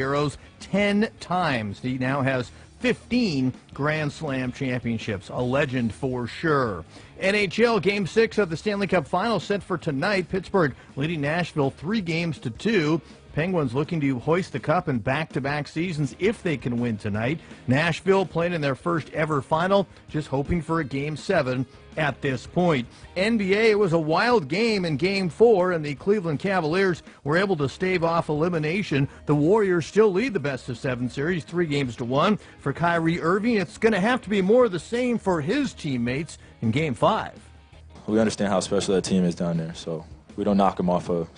arrows 10 times. He now has 15 Grand Slam championships. A legend for sure. NHL Game 6 of the Stanley Cup Final set for tonight. Pittsburgh leading Nashville 3-2. Penguins looking to hoist the cup in back-to-back seasons if they can win tonight. Nashville playing in their first ever final, just hoping for a Game 7 at this point. NBA, it was a wild game in Game 4, and the Cleveland Cavaliers were able to stave off elimination. The Warriors still lead the best-of-7 series, 3-1. For Kyrie Irving, it's going to have to be more of the same for his teammates in Game 5. We understand how special that team is down there, so we don't knock them off of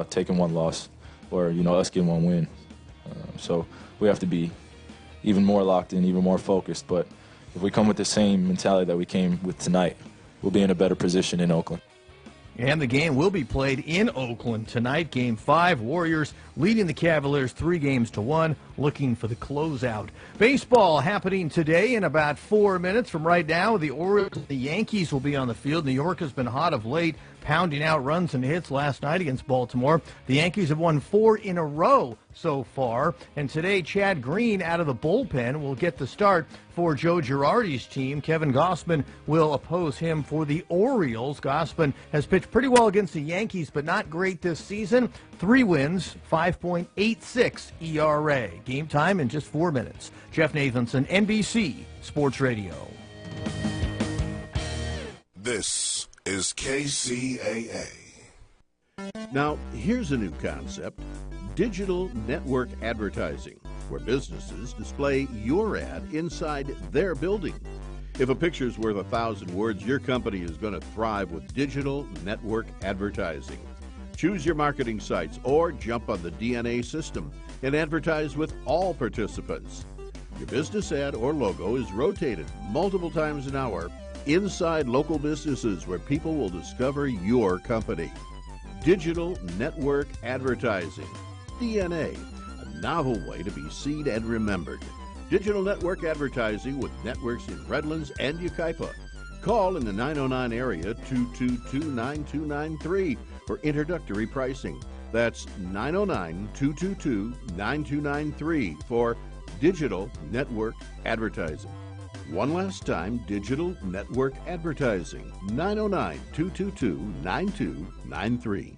taking one loss or, us getting one win. So we have to be even more locked in, even more focused. But if we come with the same mentality that we came with tonight, we'll be in a better position in Oakland. And the game will be played in Oakland tonight. Game 5, Warriors leading the Cavaliers 3-1, looking for the closeout. Baseball happening today in about 4 minutes from right now. The Orioles and the Yankees will be on the field. New York has been hot of late, pounding out runs and hits last night against Baltimore. The Yankees have won 4 in a row so far. And today, Chad Green out of the bullpen will get the start for Joe Girardi's team. Kevin Gausman will oppose him for the Orioles. Gausman has pitched pretty well against the Yankees, but not great this season. 3 wins, 5.86 ERA. Game time in just 4 minutes. Jeff Nathanson, NBC Sports Radio. This is KCAA. Now, here's a new concept: digital network advertising, where businesses display your ad inside their building. If a picture's worth 1,000 words, your company is going to thrive with digital network advertising. Choose your marketing sites or jump on the DNA system and advertise with all participants. Your business ad or logo is rotated multiple times an hour inside local businesses where people will discover your company. Digital network advertising. DNA, a novel way to be seen and remembered. Digital network advertising with networks in Redlands and Yucaipa. Call in the 909 area 222-9293 for introductory pricing. That's 909-222-9293 for digital network advertising. One last time, digital network advertising, 909-222-9293.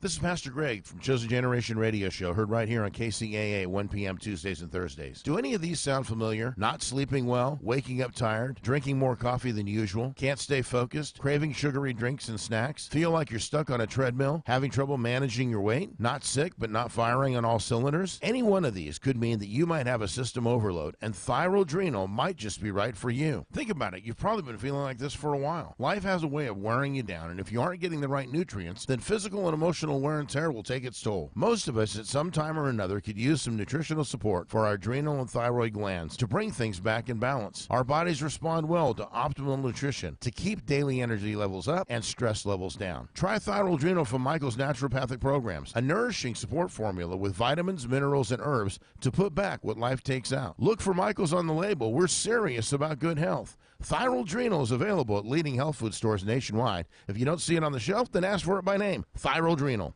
This is Pastor Greg from Chosen Generation Radio Show, heard right here on KCAA, 1 p.m. Tuesdays and Thursdays. Do any of these sound familiar? Not sleeping well, waking up tired, drinking more coffee than usual, can't stay focused, craving sugary drinks and snacks, feel like you're stuck on a treadmill, having trouble managing your weight, not sick but not firing on all cylinders? Any one of these could mean that you might have a system overload, and Thyrodrenal might just be right for you. Think about it. You've probably been feeling like this for a while. Life has a way of wearing you down, and if you aren't getting the right nutrients, then physical and emotional wear and tear will take its toll. Most of us at some time or another could use some nutritional support for our adrenal and thyroid glands to bring things back in balance. Our bodies respond well to optimal nutrition to keep daily energy levels up and stress levels down. Try Thyrodrenal from Michael's Naturopathic Programs, a nourishing support formula with vitamins, minerals, and herbs to put back what life takes out. Look for Michael's on the label. We're serious about good health. Thyrodrenal is available at leading health food stores nationwide. If you don't see it on the shelf, then ask for it by name. Thyrodrenal.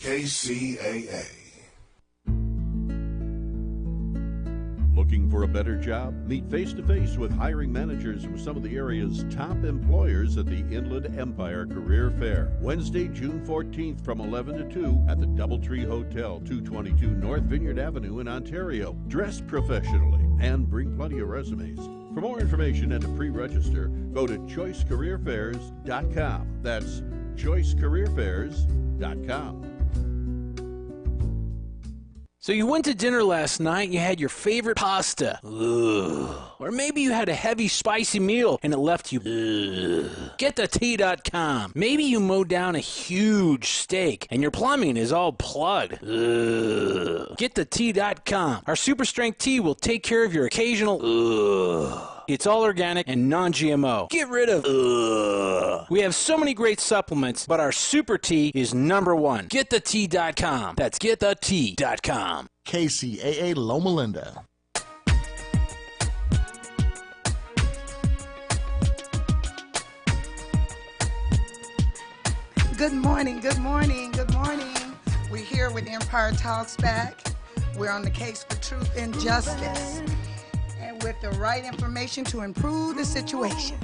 KCAA. Looking for a better job? Meet face-to-face with hiring managers from some of the area's top employers at the Inland Empire Career Fair. Wednesday, June 14th from 11 to 2 at the Doubletree Hotel, 222 North Vineyard Avenue in Ontario. Dress professionally and bring plenty of resumes. For more information and to pre-register, go to choicecareerfairs.com. That's choicecareerfairs.com. So you went to dinner last night, you had your favorite pasta. Ugh. Or maybe you had a heavy, spicy meal and it left you. Ugh. GetTheT.com. Maybe you mowed down a huge steak and your plumbing is all plugged. Ugh. GetTheT.com. Our super strength tea will take care of your occasional ugh. It's all organic and non-GMO. Get rid of ugh. We have so many great supplements, but our super tea is #1. GetTheT.com. That's GetTheT.com. KCAA Loma Linda. Good morning, good morning, good morning. We're here with Empire Talks Back. We're on the case for truth and justice, and with the right information to improve the situation.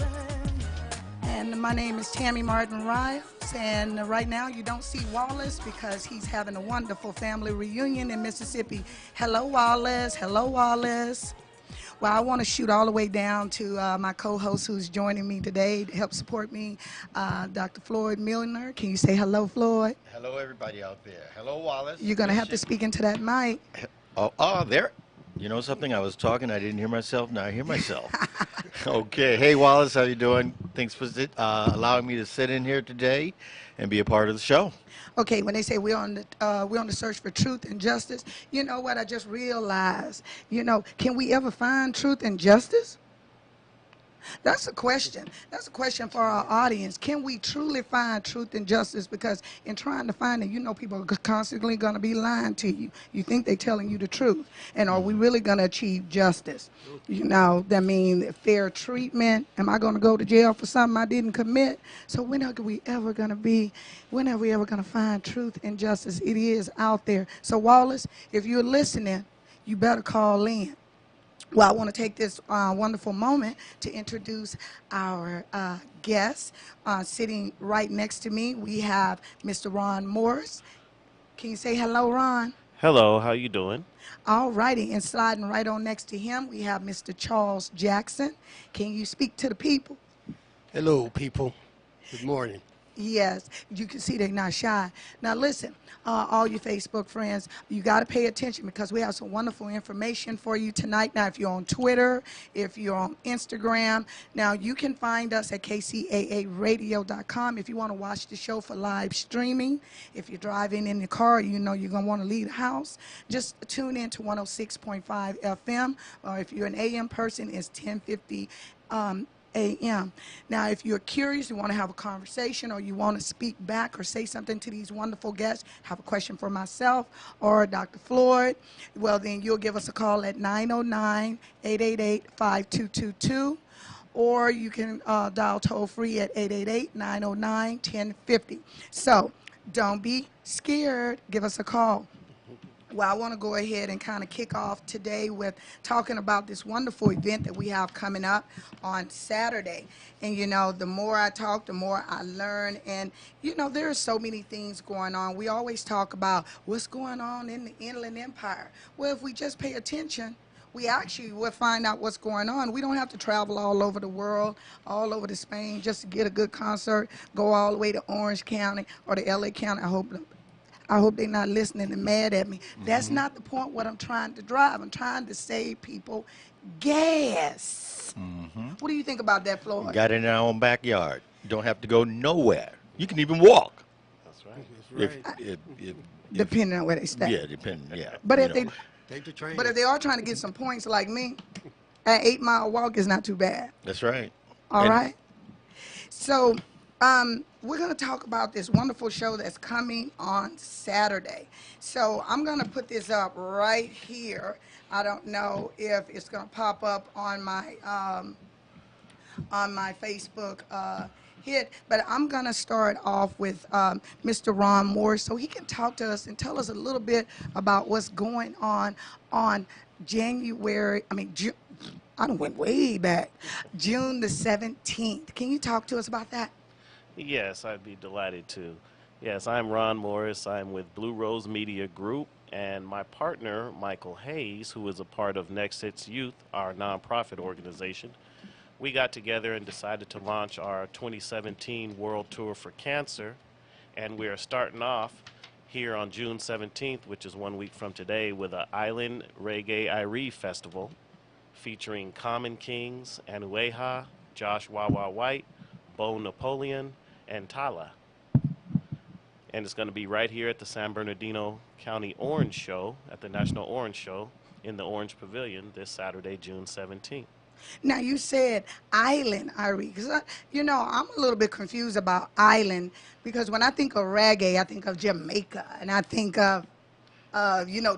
And my name is Tammy Martin Riles, and right now you don't see Wallace because he's having a wonderful family reunion in Mississippi. Hello, Wallace. Hello, Wallace. Well, I want to shoot all the way down to my co-host who's joining me today to help support me, Dr. Floyd Milner. Can you say hello, Floyd? Hello, everybody out there. Hello, Wallace. You're going to have to speak into that mic. Oh, there. You know something? I was talking. I didn't hear myself. Now I hear myself. Okay. Hey, Wallace. How you doing? Thanks for allowing me to sit in here today and be a part of the show. Okay, when they say we're on the search for truth and justice, you know what? I just realized, can we ever find truth and justice? That's a question. That's a question for our audience. Can we truly find truth and justice? Because in trying to find it, people are constantly going to be lying to you. You think they're telling you the truth. And are we really going to achieve justice? That means fair treatment. Am I going to go to jail for something I didn't commit? So when are we ever going to find truth and justice? It is out there. So Wallace, if you're listening, you better call in. Well, I want to take this wonderful moment to introduce our guest. Sitting right next to me, we have Mr. Ron Morris. Can you say hello, Ron? Hello, how you doing? All righty, and sliding right on next to him, we have Mr. Charles Jackson. Can you speak to the people? Hello, people. Good morning. Yes, you can see they're not shy. Now listen, all you Facebook friends, you got to pay attention because we have some wonderful information for you tonight. Now, if you're on Twitter, if you're on Instagram, now you can find us at kcaaradio.com if you want to watch the show for live streaming. If you're driving in the car, you're going to want to leave the house. Just tune in to 106.5 FM, or if you're an AM person, it's 1050 AM. Now, if you're curious, you want to have a conversation, or you want to speak back or say something to these wonderful guests, have a question for myself or Dr. Floyd, well, then you'll give us a call at 909-888-5222, or you can dial toll-free at 888-909-1050. So don't be scared. Give us a call. Well, I want to go ahead and kind of kick off today with talking about this wonderful event that we have coming up on Saturday. And, the more I talk, the more I learn. And, there are so many things going on. We always talk about what's going on in the Inland Empire. Well, if we just pay attention, we actually will find out what's going on. We don't have to travel all over the world, all over to Spain, just to get a good concert, go all the way to Orange County or to L.A. County. I hope they're not listening and mad at me. That's not the point what I'm trying to drive. I'm trying to save people gas. What do you think about that, Floyd? Got it in our own backyard. You don't have to go nowhere. You can even walk. That's right. That's right. If depending on where they stay. Yeah, depending, yeah. But if they take the train. But if they are trying to get some points like me, an 8-mile walk is not too bad. That's right. All right. So we're going to talk about this wonderful show that's coming on Saturday. So I'm going to put this up right here. I don't know if it's going to pop up on my Facebook hit, but I'm going to start off with Mr. Ron Morris so he can talk to us and tell us a little bit about what's going on January, I went way back, June the 17th. Can you talk to us about that? Yes, I'd be delighted to. Yes, I'm Ron Morris. I'm with Blue Rose Media Group, and my partner, Michael Hayes, who is a part of Next Hits Youth, our nonprofit organization. We got together and decided to launch our 2017 World Tour for Cancer, and we are starting off here on June 17th, which is 1 week from today, with an Island Reggae Irie Festival featuring Common Kings, Anueha, Josh Wawa White, Bo Napoleon, and Tala. And it's going to be right here at the San Bernardino County Orange Show, at the National Orange Show in the Orange Pavilion this Saturday, June 17th. Now, you said island, Irie, because, I'm a little bit confused about island, because when I think of reggae, I think of Jamaica, and I think of,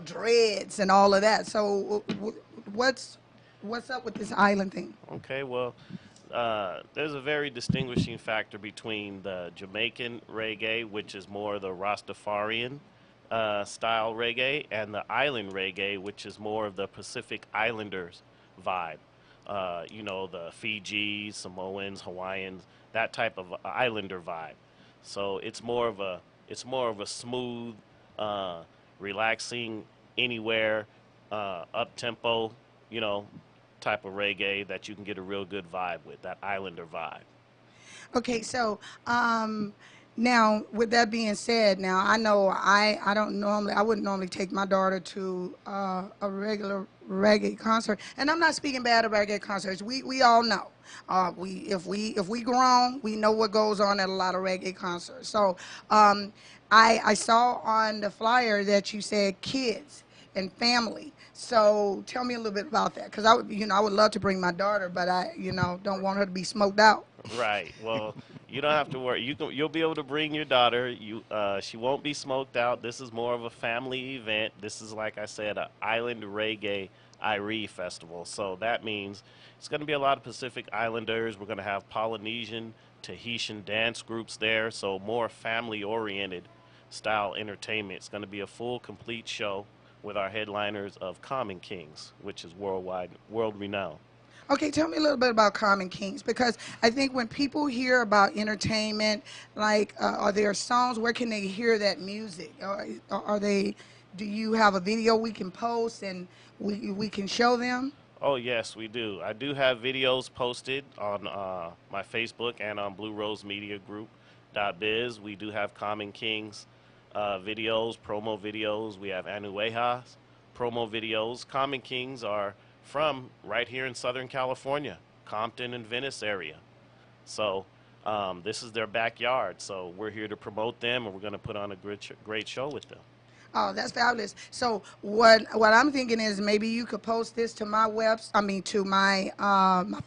dreads and all of that. So what's up with this island thing? Okay, well, there's a very distinguishing factor between the Jamaican reggae, which is more the Rastafarian style reggae and the island reggae, which is more of the Pacific Islanders vibe. The Fijis, Samoans, Hawaiians, that type of islander vibe. So it's more of a smooth, uh, relaxing, anywhere, up tempo, you know, type of reggae that you can get a real good vibe with, that islander vibe. Okay, so now with that being said, now I know I wouldn't normally take my daughter to a regular reggae concert, and I'm not speaking bad of reggae concerts. We all know. If we grown, we know what goes on at a lot of reggae concerts. So I saw on the flyer that you said kids and family. So tell me a little bit about that, because I would love to bring my daughter, but I don't want her to be smoked out. Right. Well, you don't have to worry. You'll be able to bring your daughter. She won't be smoked out. This is more of a family event. This is, like I said, an island reggae Irie festival. So that means it's going to be a lot of Pacific Islanders. We're going to have Polynesian, Tahitian dance groups there. So more family oriented style entertainment. It's going to be a full, complete show with our headliners of Common Kings, which is world renowned. Okay, tell me a little bit about Common Kings, because I think when people hear about entertainment, like, are there songs? Where can they hear that music? Are they? Do you have a video we can post and we can show them? Oh, yes, we do. I do have videos posted on my Facebook and on Blue Rose Media Group .biz. We do have Common Kings videos, promo videos. We have Anueha's promo videos. Common Kings are from right here in Southern California, Compton and Venice area. So this is their backyard. So we're here to promote them, and we're going to put on a great show with them. Oh, that's fabulous. So what I'm thinking is maybe you could post this to my to my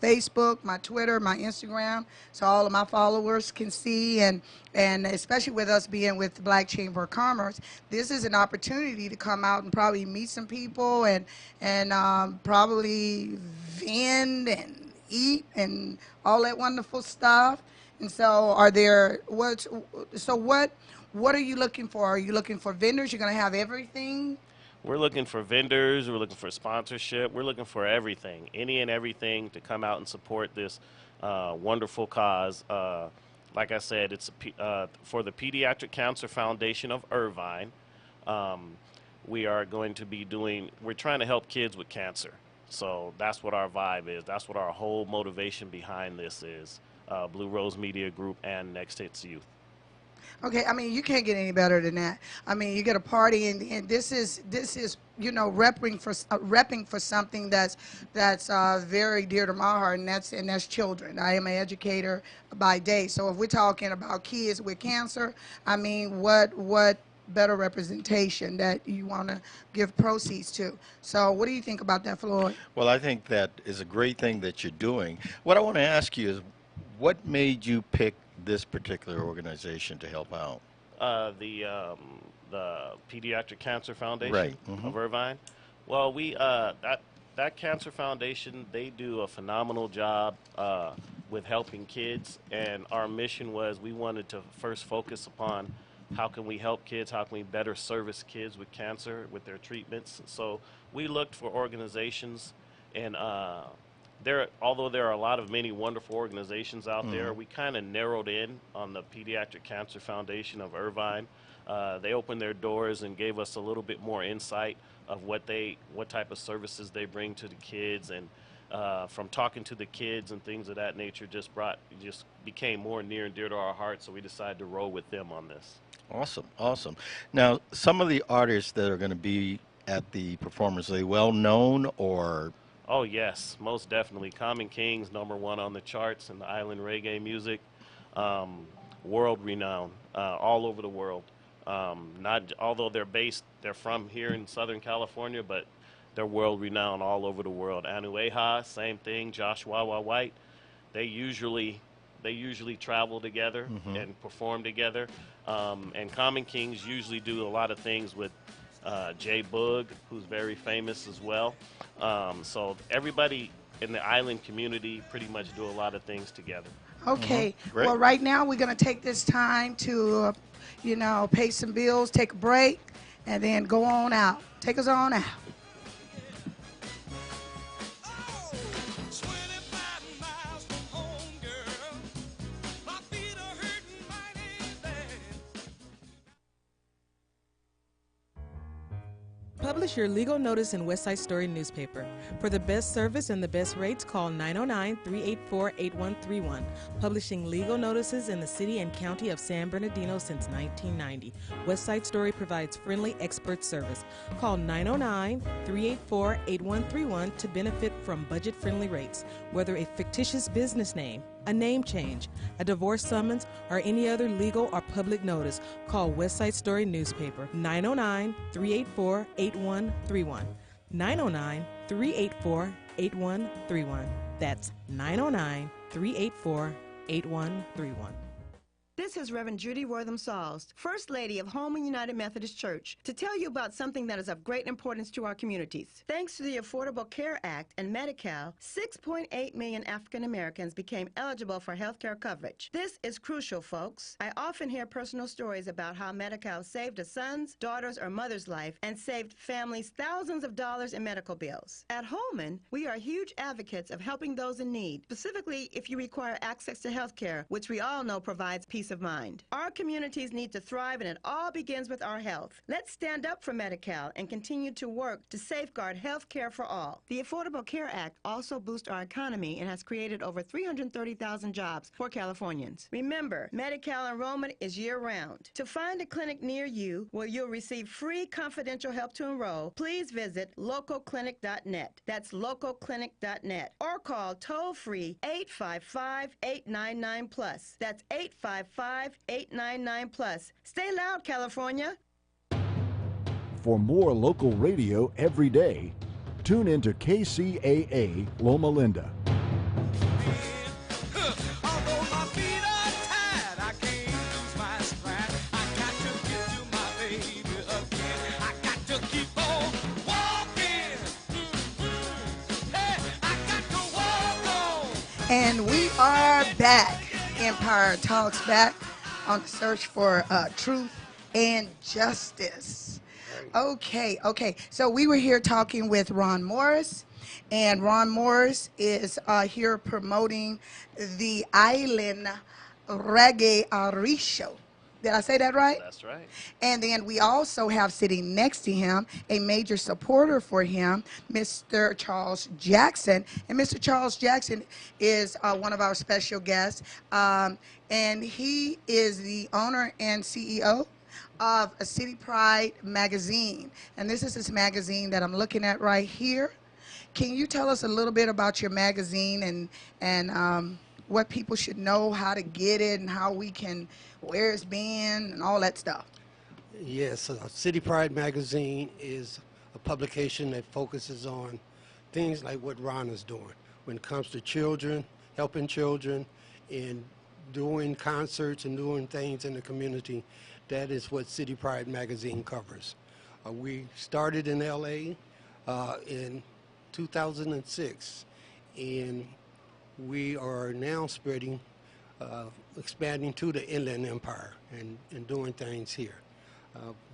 Facebook, my Twitter, my Instagram, so all of my followers can see, and especially with us being with the Black Chamber of Commerce, this is an opportunity to come out and probably meet some people and probably vend and eat and all that wonderful stuff. And so what are you looking for? Are you looking for vendors? You're going to have everything? We're looking for vendors. We're looking for sponsorship. We're looking for everything, any and everything, to come out and support this wonderful cause. Like I said, it's for the Pediatric Cancer Foundation of Irvine. We're trying to help kids with cancer. So that's what our vibe is. That's what our whole motivation behind this is. Blue Rose Media Group and Next Hits Youth. Okay, I mean, you can't get any better than that. I mean, you get a party, and this is repping for something that's very dear to my heart, and that's children. I am an educator by day, so if we're talking about kids with cancer, I mean, what better representation that you want to give proceeds to? So, what do you think about that, Floyd? Well, I think that is a great thing that you're doing. What I want to ask you is, what made you pick this particular organization to help out? The Pediatric Cancer Foundation Right. Mm-hmm. of Irvine. Well, that Cancer Foundation, they do a phenomenal job with helping kids, and our mission was we wanted to first focus upon how can we help kids, how can we better service kids with cancer with their treatments. So we looked for organizations, and although there are many wonderful organizations out there, we kind of narrowed in on the Pediatric Cancer Foundation of Irvine. They opened their doors and gave us a little bit more insight of what type of services they bring to the kids, and from talking to the kids and things of that nature, just became more near and dear to our hearts. So we decided to roll with them on this. Awesome. Now, some of the artists that are going to be at the performance, are they well known or? Oh, yes, most definitely. Common Kings, #1 on the charts in the island reggae music. World renowned, all over the world. Although they're from here in Southern California, but they're world renowned all over the world. Anueha, same thing. Joshua White, they usually travel together and perform together. And Common Kings usually do a lot of things with Jay Boog, who's very famous as well. So everybody in the island community pretty much do a lot of things together. Okay. Great. Well, right now we're going to take this time to, pay some bills, take a break, and then go on out. Take us on out. Publish your legal notice in West Side Story newspaper. For the best service and the best rates, call 909-384-8131. Publishing legal notices in the city and county of San Bernardino since 1990. West Side Story provides friendly expert service. Call 909-384-8131 to benefit from budget-friendly rates. Whether a fictitious business name, a name change, a divorce summons, or any other legal or public notice, call West Side Story newspaper 909-384-8131. 909-384-8131. That's 909-384-8131. This is Reverend Judy Wortham Sauls, First Lady of Holman United Methodist Church, to tell you about something that is of great importance to our communities. Thanks to the Affordable Care Act and Medi-Cal, 6.8 million African Americans became eligible for health care coverage. This is crucial, folks. I often hear personal stories about how Medi-Cal saved a son's, daughter's, or mother's life and saved families thousands of dollars in medical bills. At Holman, we are huge advocates of helping those in need, specifically if you require access to health care, which we all know provides peace of mind. Our communities need to thrive, and it all begins with our health. Let's stand up for Medi-Cal and continue to work to safeguard health care for all. The Affordable Care Act also boosts our economy and has created over 330,000 jobs for Californians. Remember, Medi-Cal enrollment is year-round. To find a clinic near you where you'll receive free confidential help to enroll, please visit localclinic.net. That's localclinic.net. Or call toll-free 855-899+. That's 855-899+. Stay loud, California. For more local radio every day, tune into KCAA Loma Linda. And we are back. Empire Talks back on the search for truth and justice. Okay. So we were here talking with Ron Morris, and Ron Morris is here promoting the Island Reggae Ari Show. Did I say that right? That's right. And then we also have sitting next to him a major supporter for him, Mr. Charles Jackson. And Mr. Charles Jackson is one of our special guests. And he is the owner and CEO of a City Pride magazine. And this is his magazine that I'm looking at right here. Can you tell us a little bit about your magazine and what people should know, how to get it, and how we can, where it's been, and all that stuff? Yes, City Pride magazine is a publication that focuses on things like what Ron is doing when it comes to children, helping children, and doing concerts and doing things in the community. That is what City Pride magazine covers. We started in LA in 2006, and we are now spreading, expanding to the Inland Empire and doing things here.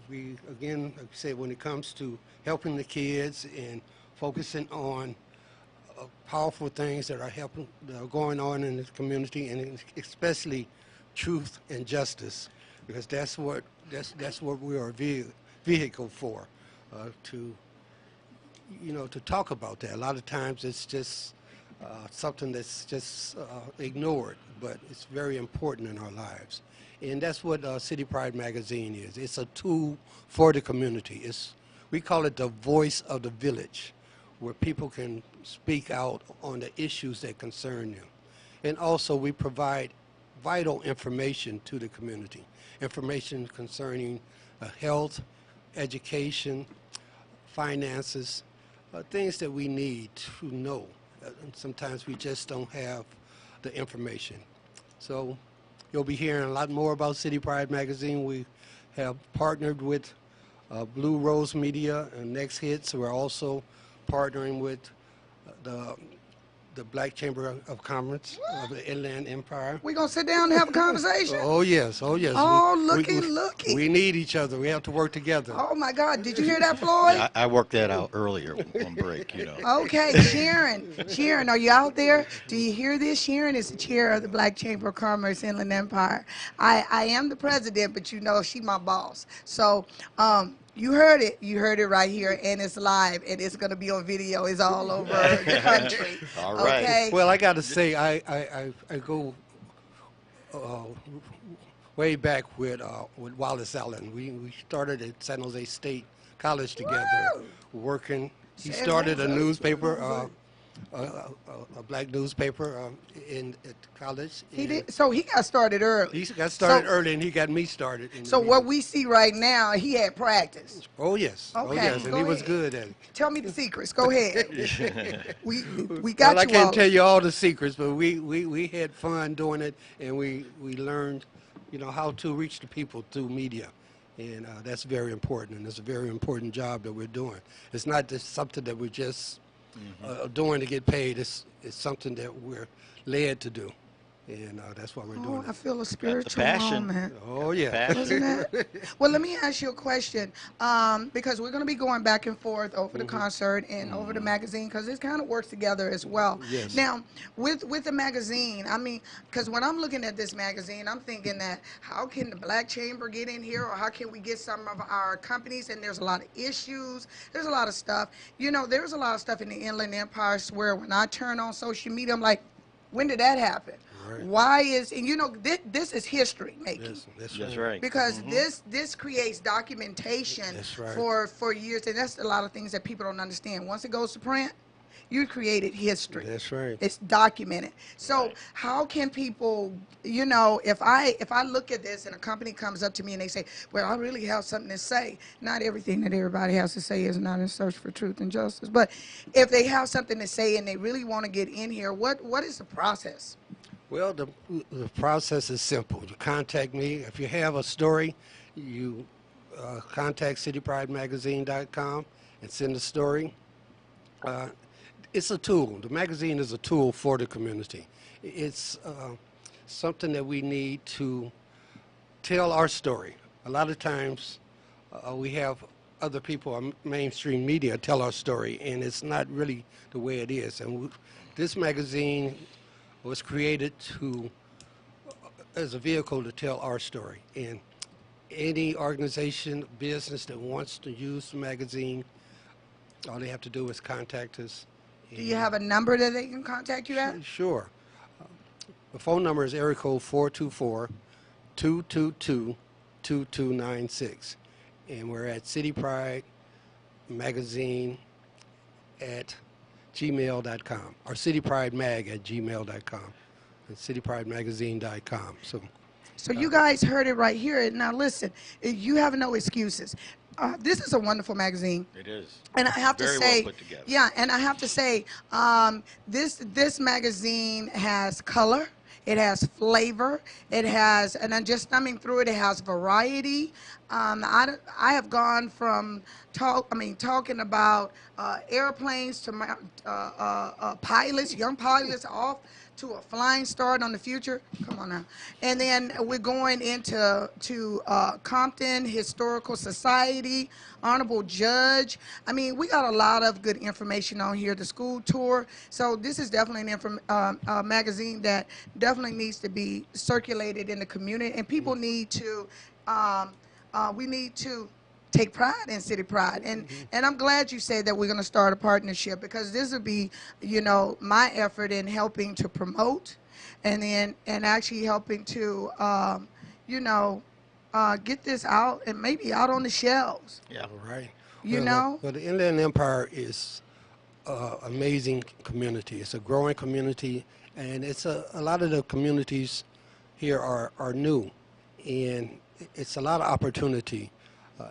We, again, like I said, when it comes to helping the kids and focusing on powerful things that are going on in the community, and especially truth and justice, because that's what we are a vehicle for, to talk about that. A lot of times it's just something that's just ignored, but it's very important in our lives. And that's what City Pride magazine is. It's a tool for the community. We call it the voice of the village, where people can speak out on the issues that concern them. And also we provide vital information to the community, information concerning health, education, finances, things that we need to know. Sometimes we just don't have the information. So you'll be hearing a lot more about City Pride magazine. We have partnered with Blue Rose Media and Next Hits. We're also partnering with the the Black Chamber of Commerce of the Inland Empire. We're going to sit down and have a conversation? Oh, yes. Oh, yes. Oh, looky. We need each other. We have to work together. Oh, my God. Did you hear that, Floyd? Yeah, I worked that out earlier on break, Okay, Sharon, are you out there? Do you hear this? Sharon is the chair of the Black Chamber of Commerce Inland Empire. I am the president, but she my boss. So, you heard it right here, and it's live, and it's going to be on video. It's all over the country. All right. Okay. Well, I got to say, I go way back with Wallace Allen. We started at San Jose State College together, working. He started a newspaper, a black newspaper at college. He did. So he got started early. He got started early, and he got me started. So what we see right now, he had practice. Oh yes. Okay. Oh yes, and he was good at it. Tell me the secrets. Go ahead. we got well, I you can't all. tell you all the secrets, but we had fun doing it, and we learned, how to reach the people through media. And that's very important, and it's a very important job that we're doing. It's not just something that we're just doing to get paid. It's something that we're led to do, and that's why we're doing it. I feel a spiritual passion. moment. Oh, yeah. Wasn't it? Well, let me ask you a question, because we're going to be going back and forth over the concert and over the magazine, because it kind of works together as well. Yes. Now, with the magazine, because when I'm looking at this magazine, I'm thinking that how can the Black Chamber get in here, or how can we get some of our companies, and there's a lot of issues, there's a lot of stuff. There's a lot of stuff in the Inland Empire where when I turn on social media, I'm like, when did that happen? Right. Why is, this is history making. Yes, that's That's right. right. Because this creates documentation That's right. for years, and that's a lot of things that people don't understand. Once it goes to print, you created history. That's right. It's documented. So how can people, if I look at this and a company comes up to me and they say, well, I really have something to say. Not everything that everybody has to say is not in search for truth and justice. But if they have something to say and they really want to get in here, what is the process? Well, the process is simple. You contact me. If you have a story, you contact citypridemagazine.com and send the story. It's a tool. The magazine is a tool for the community. It's something that we need to tell our story. A lot of times we have other people on mainstream media tell our story, and it's not really the way it is. And this magazine was created as a vehicle to tell our story. And any organization, business that wants to use the magazine, all they have to do is contact us. Do you have a number that they can contact you at? Sure. The phone number is area code 424-222-2296. And we're at City Pride Magazine at gmail.com, or citypridemag@gmail.com, and citypridemagazine.com. So you guys heard it right here. Now listen, you have no excuses. This is a wonderful magazine. It is. And I have to Very say, well put together. yeah, and I have to say, this magazine has color. It has flavor. It has, and I'm just thumbing through it. It has variety. I have gone from talking about airplanes to pilots, young pilots, off to a flying start on the future. Come on now. And then we're going into Compton Historical Society, Honorable Judge. We got a lot of good information on here, the school tour. So this is definitely an magazine that definitely needs to be circulated in the community, and people need to, we need to take pride in City Pride. And I'm glad you said that we're going to start a partnership, because this will be, my effort in helping to promote and actually helping to, get this out and maybe out on the shelves. Yeah. Right. Well, the Inland Empire is an amazing community. It's a growing community, and it's a lot of the communities here are new, and it's a lot of opportunity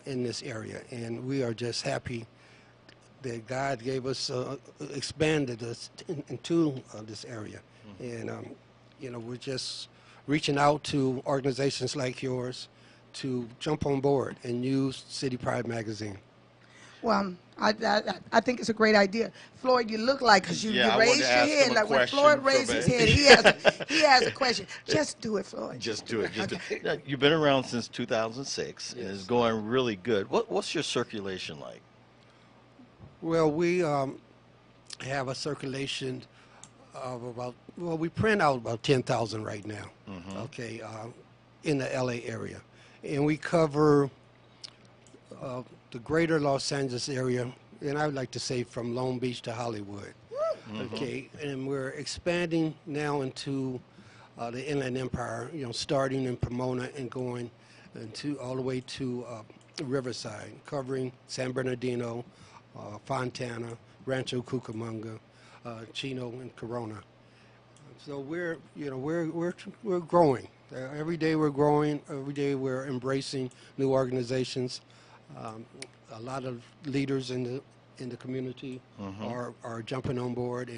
in this area, and we are just happy that God gave us, expanded us into this area. And, we're just reaching out to organizations like yours to jump on board and use City Pride Magazine. Well, I think it's a great idea. Floyd, you look like, because you I wanted raised to your ask head. him a Like when question Floyd from raised his a- head, he has a question. Just do it, Floyd. Just do it. Just do it. Now, you've been around since 2006, and it's going really good. What's your circulation like? Well, we have a circulation of about, well, we print out about 10,000 right now, okay, in the LA area. And we cover the greater Los Angeles area, and I would like to say from Long Beach to Hollywood. Okay, and we're expanding now into the Inland Empire, starting in Pomona and going all the way to Riverside, covering San Bernardino, Fontana, Rancho Cucamonga, Chino, and Corona. So we're growing. Every day we're growing. Every day we're embracing new organizations. A lot of leaders in the community are jumping on board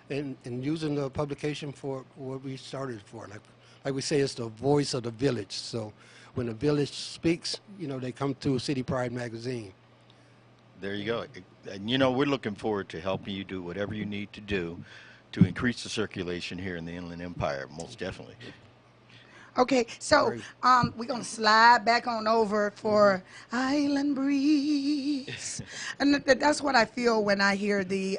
and using the publication for what we started for. Like we say, it's the voice of the village. So when the village speaks, they come through City Pride magazine. There you go. And we're looking forward to helping you do whatever you need to do to increase the circulation here in the Inland Empire, most definitely. Okay, so we're gonna slide back on over for Island Breeze, and that's what I feel when I hear the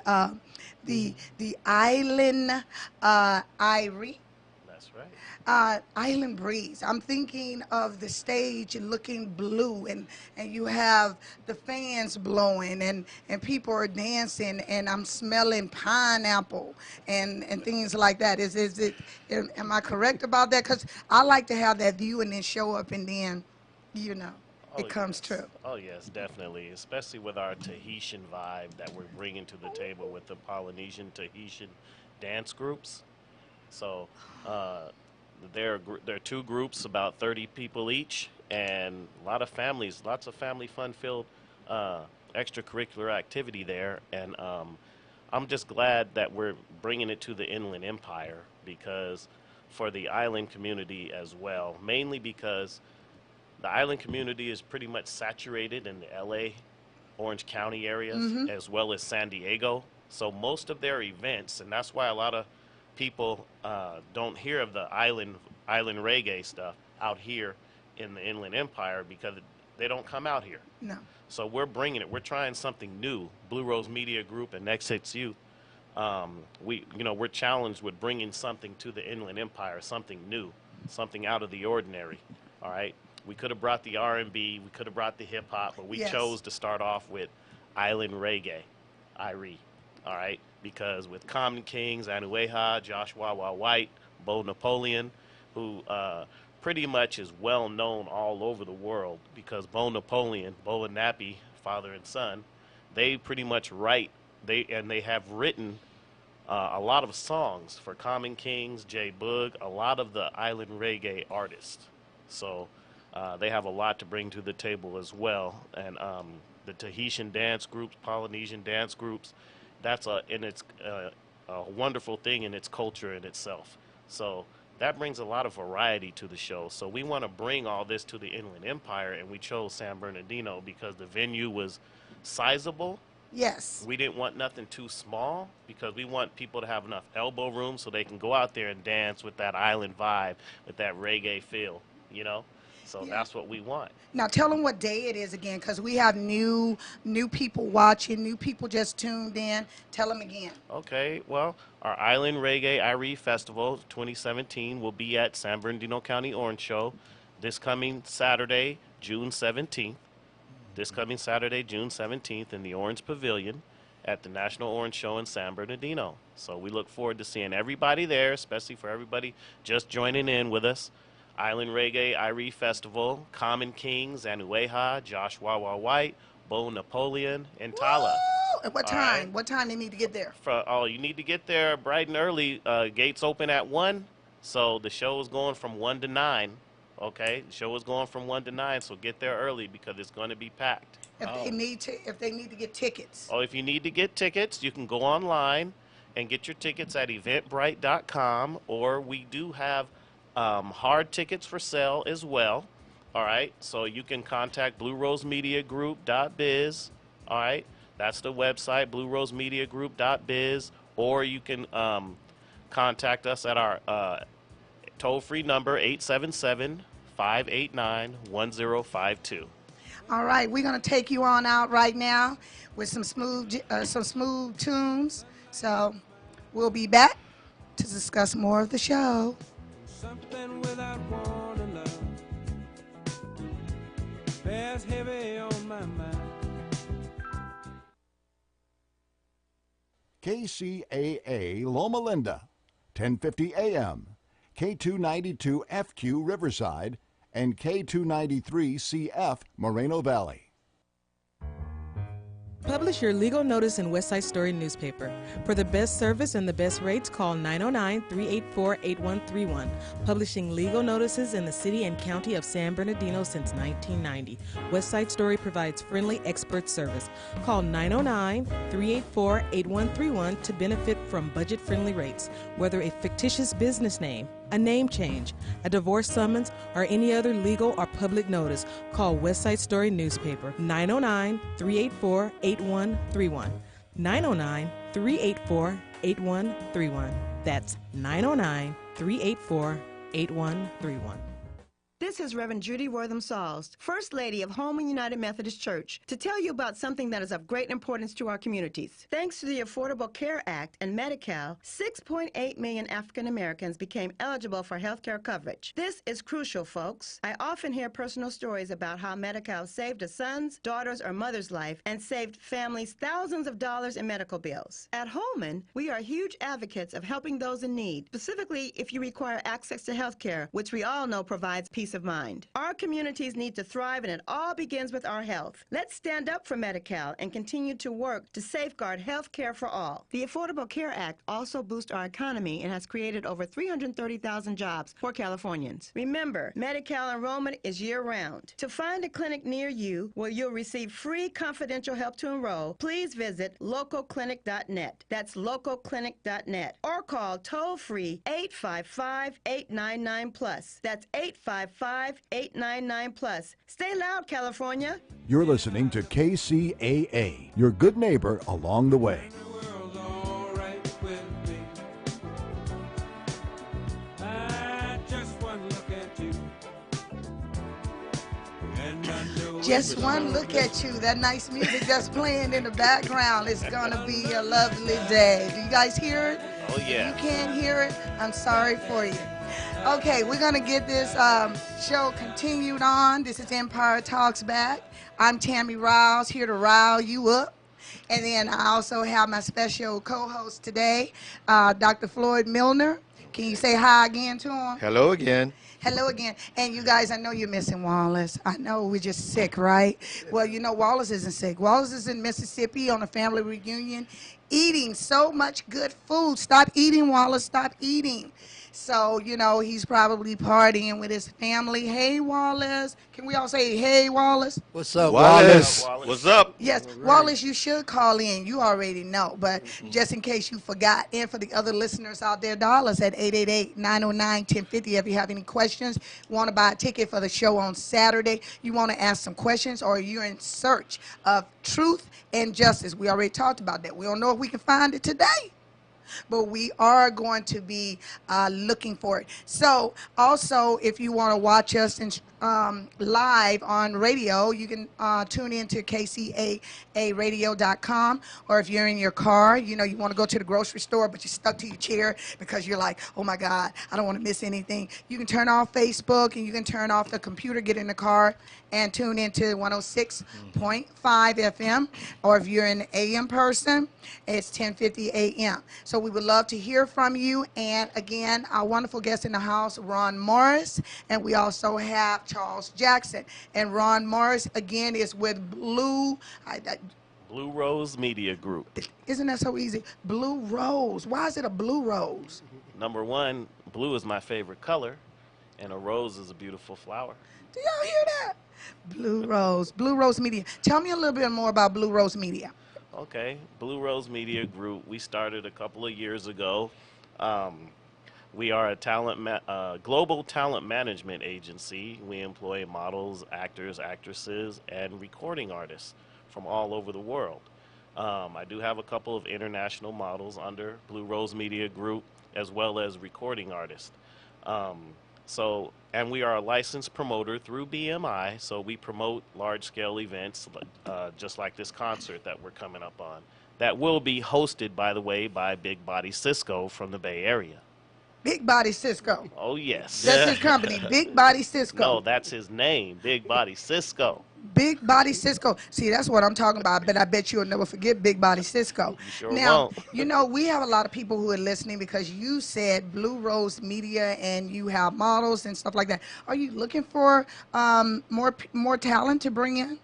Island Irie. That's right. Island Breeze. I'm thinking of the stage looking blue, and you have the fans blowing, and people are dancing, and I'm smelling pineapple and things like that. Am I correct about that? Because I like to have that view and then show up, and then, it comes true. Oh, yes, definitely, especially with our Tahitian vibe that we're bringing to the table with the Polynesian Tahitian dance groups. So there are two groups, about 30 people each, and a lot of families, lots of family fun-filled extracurricular activity there. And I'm just glad that we're bringing it to the Inland Empire, because for the island community as well, mainly because the island community is pretty much saturated in the LA, Orange County areas, as well as San Diego. So most of their events, and that's why a lot of people don't hear of the island reggae stuff out here in the Inland Empire, because they don't come out here. No. So we're bringing it. We're trying something new. Blue Rose Media Group and Next Hits Youth. We're challenged with bringing something to the Inland Empire, something new, something out of the ordinary. All right. We could have brought the R&B, we could have brought the hip hop, but we chose to start off with island reggae, Irie. All right, because with Common Kings, Anueha, Josh Wawa White, Bo Napoleon, who pretty much is well known all over the world, because Bo Napoleon, Bo and Nappy, father and son, they pretty much write, they have written a lot of songs for Common Kings, J Boog, a lot of the island reggae artists. So they have a lot to bring to the table as well. And the Tahitian dance groups, Polynesian dance groups, that's a wonderful thing in its culture in itself. So that brings a lot of variety to the show. So we want to bring all this to the Inland Empire, and we chose San Bernardino because the venue was sizable. Yes. We didn't want nothing too small, because we want people to have enough elbow room so they can go out there and dance with that island vibe, with that reggae feel, So that's what we want. Now tell them what day it is again, because we have new people watching, new people just tuned in. Tell them again. Okay, well, our Island Reggae Irie Festival 2017 will be at San Bernardino County Orange Show this coming Saturday, June 17th. This coming Saturday, June 17th, in the Orange Pavilion at the National Orange Show in San Bernardino. So we look forward to seeing everybody there, especially for everybody just joining in with us. Island Reggae Irie Festival, Common Kings, Anueha, Josh Wawa White, Bo Napoleon, and Tala. Woo! At what time? Right. What time they need to get there? You need to get there bright and early. Gates open at 1, so the show is going from 1 to 9. Okay, the show is going from 1 to 9, so get there early because it's going to be packed. If they need to get tickets. Oh, if you need to get tickets, you can go online and get your tickets at eventbrite.com, or we do have hard tickets for sale as well. All right, so you can contact BlueRoseMediaGroup.biz All right, that's the website, bluerosemediagroup.biz, or you can contact us at our toll-free number, 877-589-1052. All right, we're gonna take you on out right now with some smooth tunes. So we'll be back to discuss more of the show. Something without one love bears heavy on my mind. KCAA Loma Linda, 1050 AM, K292FQ Riverside, and K293CF Moreno Valley. Publish your legal notice in West Side Story newspaper. For the best service and the best rates, call 909-384-8131. Publishing legal notices in the city and county of San Bernardino since 1990. West Side Story provides friendly expert service. Call 909-384-8131 to benefit from budget-friendly rates. Whether a fictitious business name, a name change, a divorce summons, or any other legal or public notice, call West Side Story newspaper 909-384-8131. 909-384-8131. That's 909-384-8131. This is Reverend Judy Wortham-Salz, First Lady of Holman United Methodist Church, to tell you about something that is of great importance to our communities. Thanks to the Affordable Care Act and Medi-Cal, 6.8 million African Americans became eligible for health care coverage. This is crucial, folks. I often hear personal stories about how Medi-Cal saved a son's, daughter's, or mother's life and saved families thousands of dollars in medical bills. At Holman, we are huge advocates of helping those in need, specifically if you require access to health care, which we all know provides peace of mind. Our communities need to thrive, and it all begins with our health. Let's stand up for Medi-Cal and continue to work to safeguard health care for all. The Affordable Care Act also boosts our economy and has created over 330,000 jobs for Californians. Remember, Medi-Cal enrollment is year-round. To find a clinic near you where you'll receive free confidential help to enroll, please visit localclinic.net. That's localclinic.net. Or call toll-free 855-899+. That's 855-899+. Stay loud, California. You're listening to KCAA, your good neighbor along the way. Just one look at you. That nice music that's playing in the background. It's going to be a lovely day. Do you guys hear it? Oh, yeah. You can't hear it? I'm sorry for you. Okay, we're going to get this show continued on. This is Empire Talks Back. I'm Tammy Riles, here to rile you up. And then I also have my special co-host today, Dr. Floyd Milner. Can you say hi again to him? Hello again. Hello again. And you guys, I know you're missing Wallace. I know we're just sick, right? Well, you know, Wallace isn't sick. Wallace is in Mississippi on a family reunion, eating so much good food. Stop eating, Wallace. Stop eating. So, you know, he's probably partying with his family. Hey, Wallace. Can we all say, hey, Wallace? What's up, Wallace? What's up? Yes, Wallace, you should call in. You already know, but just in case you forgot, and for the other listeners out there, dial us at 888-909-1050 if you have any questions, want to buy a ticket for the show on Saturday, you want to ask some questions, or you're in search of truth and justice. We already talked about that. We don't know if we can find it today, but we are going to be looking for it. So also, if you want to watch us in, live on radio, you can tune in to kcaaradio.com, or if you're in your car, you know, you want to go to the grocery store, but you're stuck to your chair because you're like, oh my God, I don't want to miss anything. You can turn off Facebook, and you can turn off the computer, get in the car, and tune into 106.5 FM, or if you're an AM person, it's 1050 AM. So we would love to hear from you. And again, our wonderful guest in the house, Ron Morris, and we also have Charles Jackson. And Ron Morris, again, is with Blue Rose Media Group. Isn't that so easy? Blue Rose. Why is it a blue rose? Number one, blue is my favorite color, and a rose is a beautiful flower. Do y'all hear that? Blue Rose Media. Tell me a little bit more about Blue Rose Media. Okay, Blue Rose Media Group, we started a couple of years ago. We are a global talent management agency. We employ models, actors, actresses, and recording artists from all over the world. I do have a couple of international models under Blue Rose Media Group, as well as recording artists. And we are a licensed promoter through BMI, so we promote large-scale events, just like this concert that we're coming up on. That will be hosted, by the way, by Big Body Cisco from the Bay Area. Big Body Cisco. Oh, yes. That's his company, Big Body Cisco. No, that's his name, Big Body Cisco. Big Body Cisco. See, that's what I'm talking about, but I bet you'll never forget Big Body Cisco. You sure now, won't. you know, we have a lot of people who are listening because you said Blue Rose Media and you have models and stuff like that. Are you looking for more talent to bring in?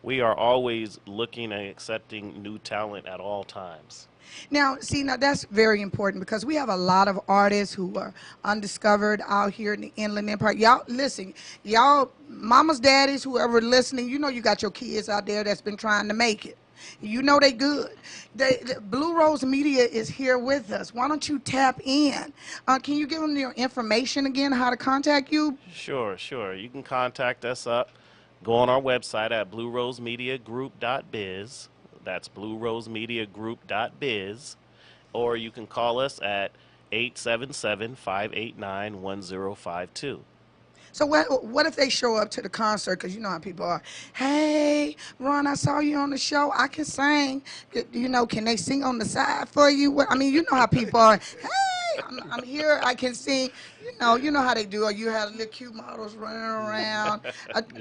We are always looking and accepting new talent at all times. Now, see, now that's very important because we have a lot of artists who are undiscovered out here in the Inland Empire. Y'all, listen, y'all, mamas, daddies, whoever listening, you know you got your kids out there that's been trying to make it. You know they good. The Blue Rose Media is here with us. Why don't you tap in? Can you give them your information again, how to contact you? Sure. You can contact us up. Go on our website at bluerosemediagroup.biz. That's bluerosemediagroup.biz. Or you can call us at 877-589-1052. So what if they show up to the concert? Because you know how people are. Hey, Ron, I saw you on the show. I can sing. You know, can they sing on the side for you? I mean, you know how people are. Hey, I'm here. I can sing. You know how they do. Or you have little cute models running around.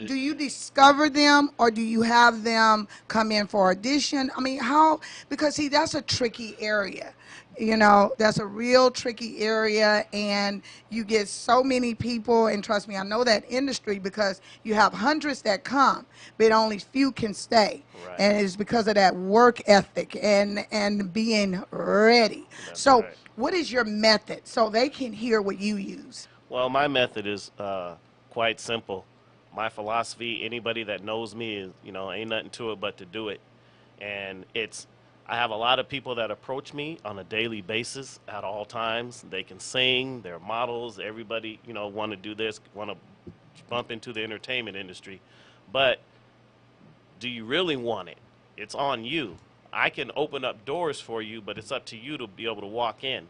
Do you discover them, or do you have them come in for audition? I mean, how? Because see, that's a tricky area. You know, that's a real tricky area, and you get so many people, and trust me, I know that industry because you have hundreds that come, but only few can stay. Right. And it's because of that work ethic and being ready. That's so right. What is your method so they can hear what you use? Well, my method is quite simple. My philosophy, anybody that knows me, is, ain't nothing to it but to do it. And I have a lot of people that approach me on a daily basis at all times. They can sing, they're models, everybody, want to do this, want to bump into the entertainment industry. But do you really want it? It's on you. I can open up doors for you, but it's up to you to be able to walk in.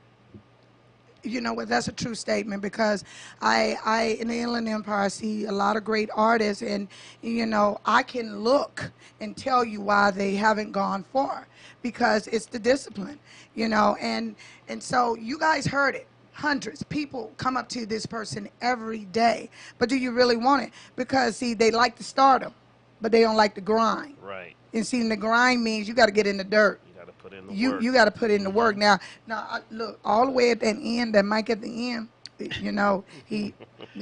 You know what, that's a true statement because I in the Inland Empire see a lot of great artists, and I can look and tell you why they haven't gone far because it's the discipline, and so you guys heard it. Hundreds people come up to this person every day, but do you really want it? Because see, they like the stardom, but they don't like the grind. Right. And see, the grind means you got to get in the dirt. Put in the work. You got to put in the work. Now, look, all the way at that end, that mic at the end, you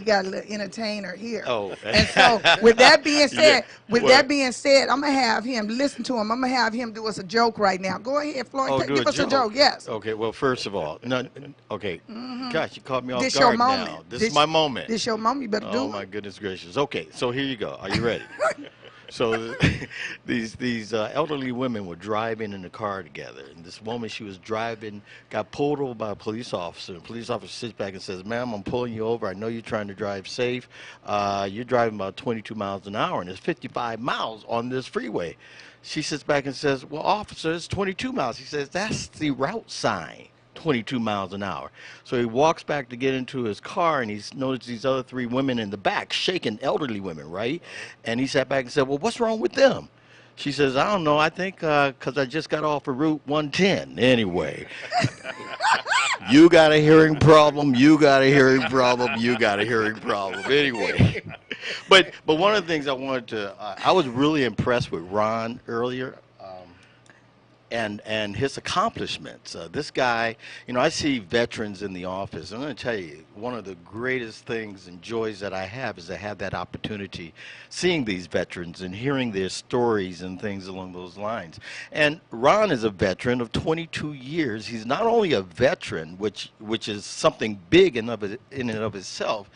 got a little entertainer here. Oh. And so, with that being said, I'm gonna have him listen to him. I'm gonna have him do us a joke right now. Go ahead, Floyd. Give us a joke. Yes. Okay. Well, first of all, okay. Mm-hmm. Gosh, you caught me off This guard your moment. now. This is my moment. This your moment. You better do it. Oh my goodness gracious. Okay, so here you go. Are you ready? So these elderly women were driving in the car together, and this woman, she was driving, got pulled over by a police officer. The police officer sits back and says, "Ma'am, I'm pulling you over. I know you're trying to drive safe. You're driving about 22 miles an hour, and there's 55 miles on this freeway." She sits back and says, "Well, officer, it's 22 miles." He says, "That's the route sign. 22 miles an hour." So he walks back to get into his car, and he's noticed these other three women in the back shaking, elderly women, right? And he sat back and said, "Well, what's wrong with them?" She says, "I don't know. I think because I just got off of Route 110. Anyway, you got a hearing problem. You got a hearing problem. You got a hearing problem. Anyway." But one of the things I wanted to, I was really impressed with Ron earlier. And his accomplishments. This guy, I see veterans in the office. I'm going to tell you, one of the greatest things and joys that I have is to have that opportunity, seeing these veterans and hearing their stories and things along those lines. And Ron is a veteran of 22 years. He's not only a veteran, which is something big in and of itself.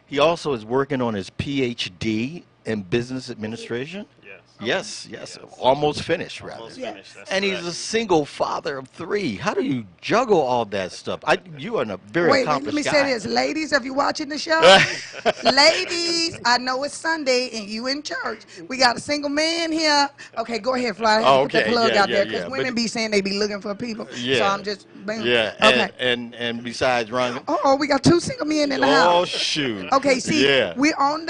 He also is working on his PhD in business administration. Yeah. Yes, yes. Almost finished, rather. Almost finished. That's And he's correct. a single father of 3. How do you juggle all that stuff? You are a very Wait, accomplished let me guy. say this. Ladies, if you're watching the show, ladies, I know it's Sunday and you in church. We got a single man here. Okay, go ahead, Fly. I had to put that Okay, plug yeah, out yeah, there because yeah. women But be saying they be looking for people. yeah, So I'm just, boom. yeah. Okay. And besides, Ron. Oh, we got 2 single men in the house. Oh shoot. Okay, see, Yeah. we're on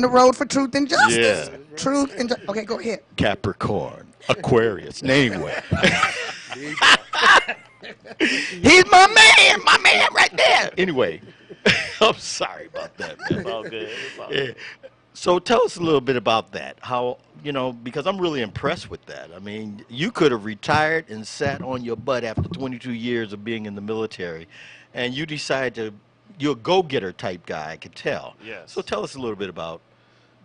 the road for truth and justice. Yeah. Truth and okay, go ahead. Capricorn, Aquarius. Anyway. He's my man right there. Anyway, I'm sorry about that, man. It's all good. It's all Yeah. good. So tell us a little bit about that. How, because I'm really impressed with that. I mean, you could have retired and sat on your butt after 22 years of being in the military, and you decided you're a go-getter type guy, I could tell. Yes. So tell us a little bit about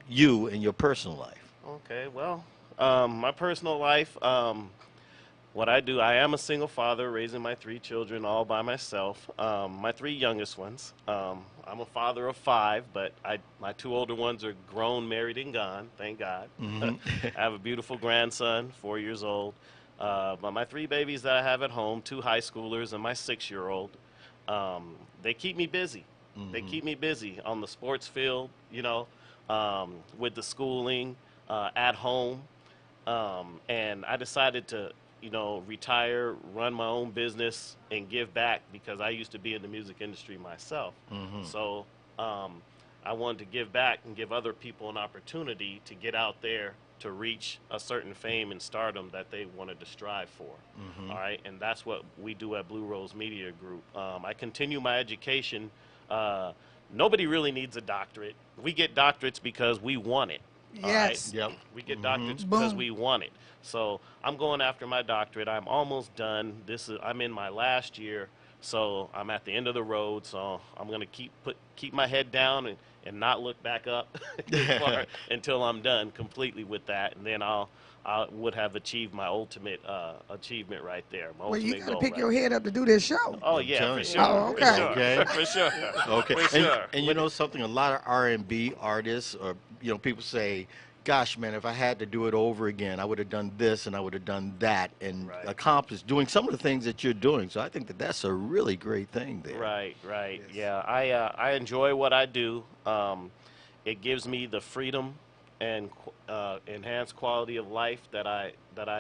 you and your personal life. Okay, well, my personal life, what I do, I am a single father raising my 3 children all by myself. My 3 youngest ones. I'm a father of 5, but my 2 older ones are grown, married, and gone, thank God. Mhm. I have a beautiful grandson, 4 years old. But my 3 babies that I have at home, 2 high schoolers and my 6-year-old, they keep me busy. They keep me busy on the sports field, with the schooling, at home. And I decided to, retire, run my own business, and give back because I used to be in the music industry myself. So I wanted to give back and give other people an opportunity to get out there to reach a certain fame and stardom that they wanted to strive for. All right, and that's what we do at Blue Rose Media Group. I continue my education. Nobody really needs a doctorate. We get doctorates because we want it. All right? Yes. Yep. We get doctorates because Boom. we want it. So I'm going after my doctorate. I'm almost done. I'm in my last year, so I'm at the end of the road. So I'm going to keep my head down and not look back up until I'm done completely with that, and then I would have achieved my ultimate achievement right there. My Well, you ultimate got to goal pick right your head up to do this show. Oh yeah, for telling sure. you. Oh, okay. For sure. Okay. For sure. Okay. For sure. And you know something? A lot of R&B artists, or people say, "Gosh, man, if I had to do it over again, I would have done this and I would have done that and accomplished doing some of the things that you're doing." So I think that's a really great thing there. Right. Yeah, I enjoy what I do. It gives me the freedom and enhanced quality of life that I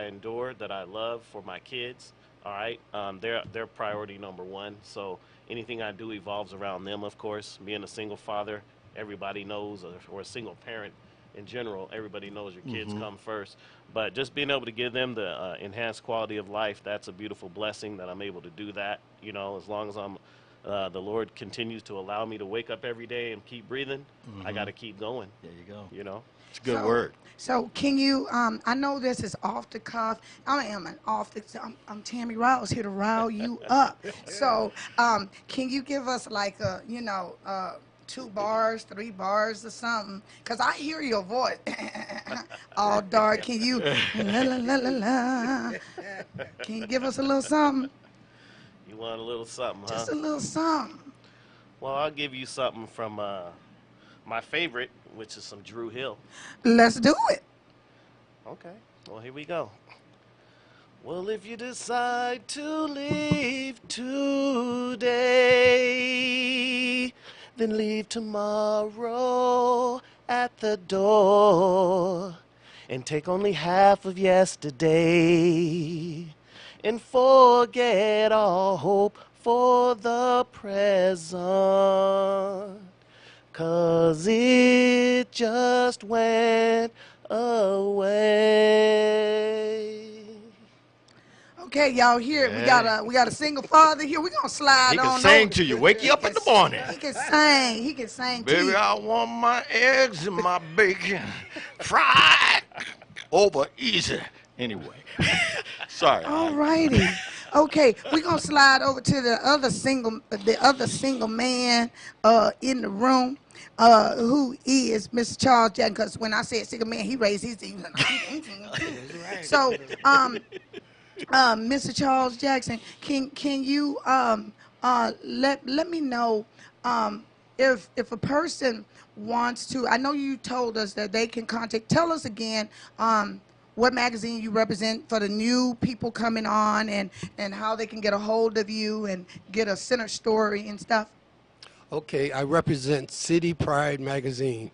endure, that I love for my kids. All right, they're priority number 1. So anything I do evolves around them. Of course, being a single father, everybody knows, or a single parent in general, everybody knows your kids come first. But just being able to give them the enhanced quality of life, that's a beautiful blessing that I'm able to do that. As long as the Lord continues to allow me to wake up every day and keep breathing, I got to keep going. There you go. It's a So- good word. So can you? I know this is off the cuff. I am an off the. I'm Tammy Rouse here to rile you up. So can you give us like a 2 bars, 3 bars or something? Cause I hear your voice all dark. Can you? La la la la la. Can you give us a little something? You want a little something, huh? Just a little something. Well, I'll give you something from my favorite, which is some Drew Hill. Let's do it. Okay, well, here we go. Well, if you decide to leave today, then leave tomorrow at the door, and take only half of yesterday, and forget all hope for the present. 'Cause it just went away. Okay, y'all here. We got a single father here. We're gonna slide He on can sing over. to you, wake you up in the morning. He can sing. He can sing to Baby, you. I want my eggs and my bacon fried over easy. Anyway, sorry. All righty. Okay, we're gonna slide over to the other single man in the room, who is Mr. Charles Jackson. Because when I said single man, he raised his hand. So, Mr. Charles Jackson, can you let me know if a person wants to, I know you told us that they can contact. Tell us again what magazine you represent for the new people coming on, and how they can get a hold of you and get a center story and stuff. Okay, I represent City Pride magazine.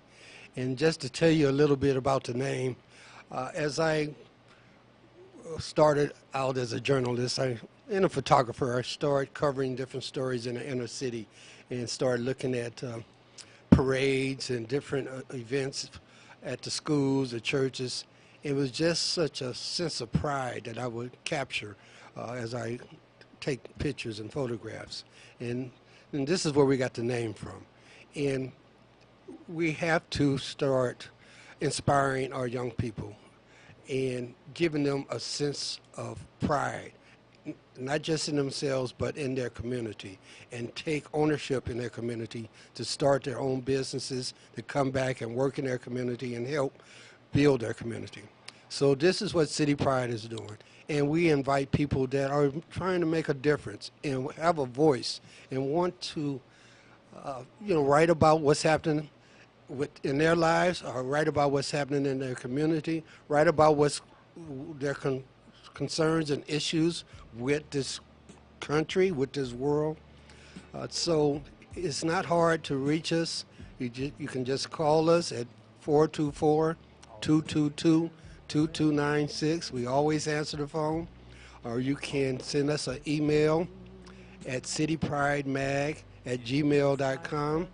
And just to tell you a little bit about the name, as I started out as a journalist and a photographer, I started covering different stories in the inner city and started looking at parades and different events at the schools, the churches. It was just such a sense of pride that I would capture as I take pictures and photographs. And this is where we got the name from. And we have to start inspiring our young people and giving them a sense of pride, not just in themselves, but in their community, and take ownership in their community to start their own businesses, to come back and work in their community and help build their community. So this is what City Pride is doing. And we invite people that are trying to make a difference and have a voice and want to, write about what's happening in their lives, or write about what's happening in their community, write about what's their concerns and issues with this country, with this world. So it's not hard to reach us. You can just call us at 424-222-2296. We always answer the phone. Or you can send us an email at citypridemag@gmail.com.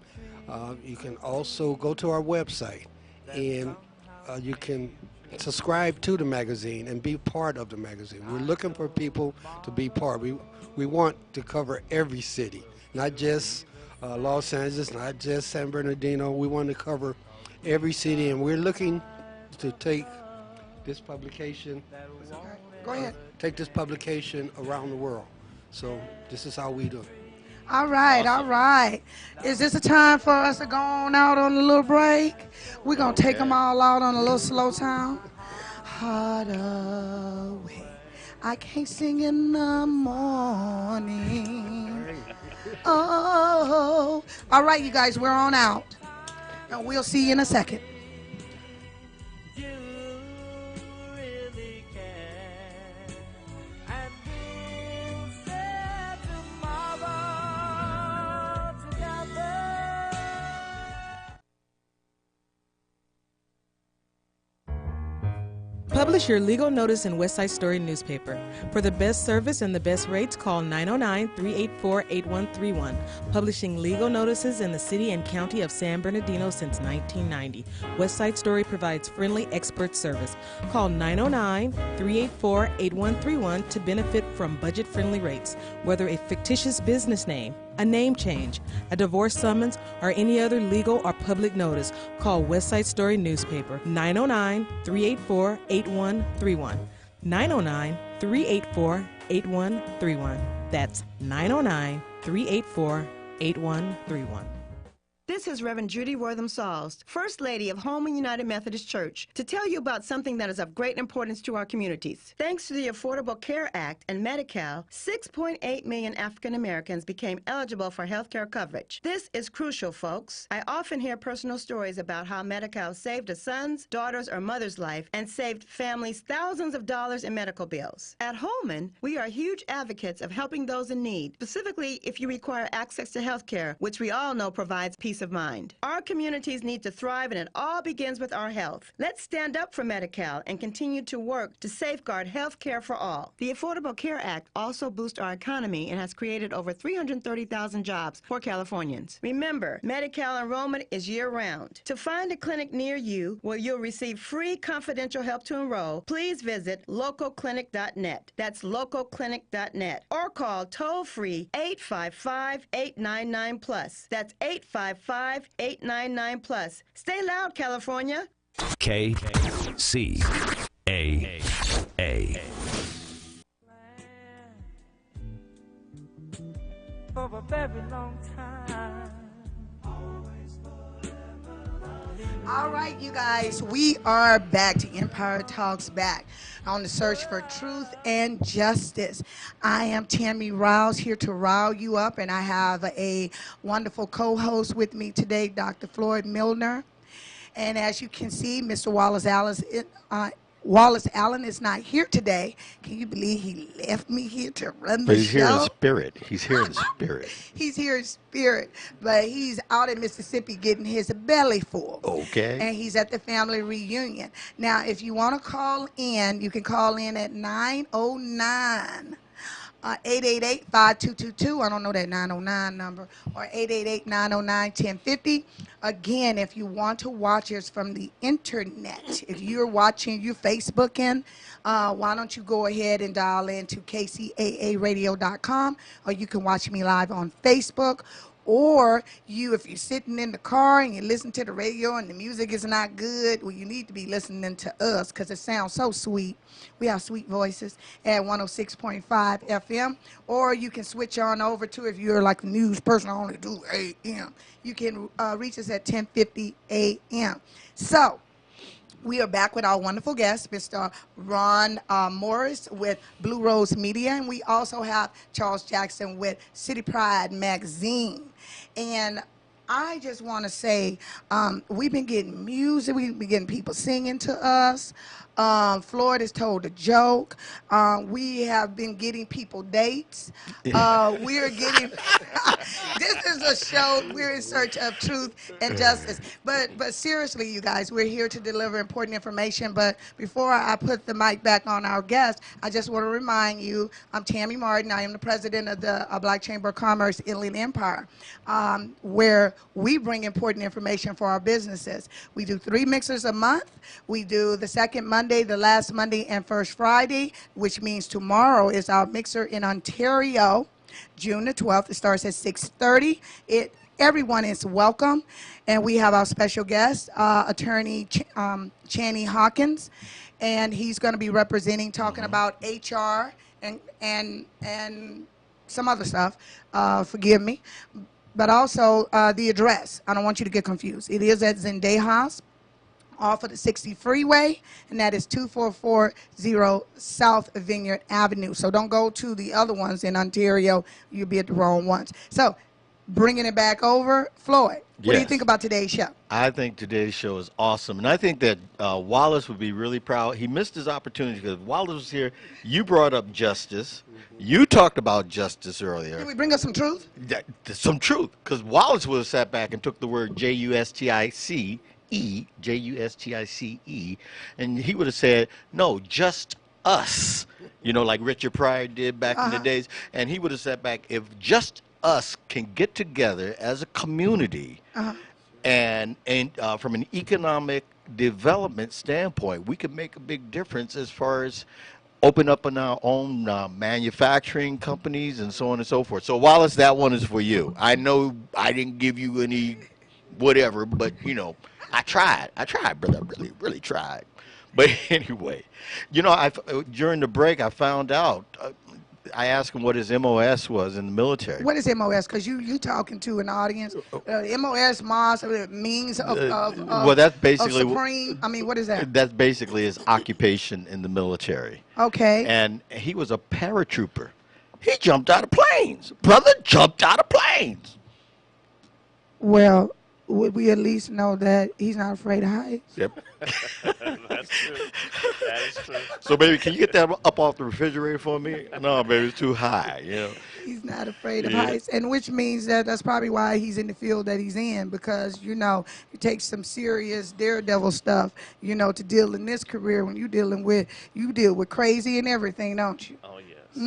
You can also go to our website, and you can subscribe to the magazine and be part of the magazine. We're looking for people to be part. We want to cover every city, not just Los Angeles, not just San Bernardino. We want to cover every city, and we're looking to take this publication. Go ahead. Take this publication around the world. So this is how we do it. All right, all right. Is this a time for us to go on out on a little break? We're going to take them all out on a little slow time. Heart away. I can't sing in the morning. Oh. All right, you guys, we're on out. And we'll see you in a second. Publish your legal notice in West Side Story newspaper. For the best service and the best rates, call 909-384-8131. Publishing legal notices in the city and county of San Bernardino since 1990. West Side Story provides friendly expert service. Call 909-384-8131 to benefit from budget-friendly rates. Whether a fictitious business name, a name change, a divorce summons, or any other legal or public notice, call West Side Story newspaper 909-384-8131. 909-384-8131. That's 909-384-8131. This is Reverend Judy Wortham-Salz, First Lady of Holman United Methodist Church, to tell you about something that is of great importance to our communities. Thanks to the Affordable Care Act and Medi-Cal, 6.8 million African Americans became eligible for health care coverage. This is crucial, folks. I often hear personal stories about how Medi-Cal saved a son's, daughter's, or mother's life and saved families thousands of dollars in medical bills. At Holman, we are huge advocates of helping those in need, specifically if you require access to health care, which we all know provides peace of mind. Our communities need to thrive, and it all begins with our health. Let's stand up for Medi-Cal and continue to work to safeguard health care for all. The Affordable Care Act also boosts our economy and has created over 330,000 jobs for Californians. Remember, Medi-Cal enrollment is year-round. To find a clinic near you where you'll receive free confidential help to enroll, please visit localclinic.net. That's localclinic.net. Or call toll-free 855-899+. That's 855-899+. Stay loud, California. Kcaa. For a very long time. All right, you guys, we are back to Empire Talks Back on the search for truth and justice. I am Tammy Riles, here to rile you up, and I have a wonderful co-host with me today, Dr. Floyd Milner. And as you can see, Mr. Wallace Allen is not here today. Can you believe he left me here to run the But he's show? here in spirit. He's here in spirit. He's here in spirit, but he's out in Mississippi getting his belly full. Okay. And he's at the family reunion. Now, if you want to call in, you can call in at 909. 888-5222. I don't know that 909 number. Or 888-909-1050. Again, if you want to watch us from the internet, if you're watching, you're Facebooking, why don't you go ahead and dial in to kcaaradio.com, or you can watch me live on Facebook. Or if you're sitting in the car and you listen to the radio and the music is not good, well, you need to be listening to us because it sounds so sweet. We have sweet voices at 106.5 FM. Or you can switch on over to, if you're like a news person, I only do AM. You can reach us at 10:50 AM. So, we are back with our wonderful guest, Mr. Ron Morris with Blue Rose Media, and we also have Charles Jackson with City Pride Magazine. And I just want to say, we've been getting music, we've been getting people singing to us. Floyd has told a joke. We have been getting people dates. We are getting, this is a show, we're in search of truth and justice. But seriously, you guys, we're here to deliver important information. But before I put the mic back on our guest, I just want to remind you, I'm Tammy Martin. I am the president of the Black Chamber of Commerce Inland Empire, where we bring important information for our businesses. We do 3 mixers a month. We do the second Monday, the last Monday, and first Friday, which means tomorrow is our mixer in Ontario, June the 12th. It starts at 6:30. Everyone is welcome. And we have our special guest, Attorney Channy Hawkins, and he's going to be representing, talking about HR and some other stuff. Forgive me. But also the address. I don't want you to get confused. It is at Zendejas, off of the 60 freeway, and that is 2440 South Vineyard Avenue. So don't go to the other ones in Ontario. You'll be at the wrong ones. So bringing it back over, Floyd, what do you think about today's show? I think today's show is awesome. And I think that Wallace would be really proud. He missed his opportunity because Wallace was here. You brought up justice. You talked about justice earlier. Can we bring us some truth? Some truth. Because Wallace would have sat back and took the word Justice, Justice, and he would have said, no, just us. You know, like Richard Pryor did back in the days. And he would have sat back, if just us can get together as a community and from an economic development standpoint, we can make a big difference as far as open up on our own manufacturing companies and so on and so forth. So Wallace, that one is for you. I know I didn't give you any whatever, but you know, I tried, brother. I really tried. But anyway, you know, during the break, I found out. I asked him what his MOS was in the military. What is MOS? Because you talking to an audience. MOS, means of well, that's basically supreme. I mean, what is that? That's basically his occupation in the military. Okay. And he was a paratrooper. He jumped out of planes. Brother jumped out of planes. Well, would we at least know that he's not afraid of heights? Yep. That's true. That is true. So, baby, can you get that up off the refrigerator for me? No, baby, it's too high, you know. He's not afraid of heights, and which means that's probably why he's in the field that he's in, because, you know, it takes some serious daredevil stuff, you know, to deal in this career when you deal with crazy and everything, don't you? Oh, yes. I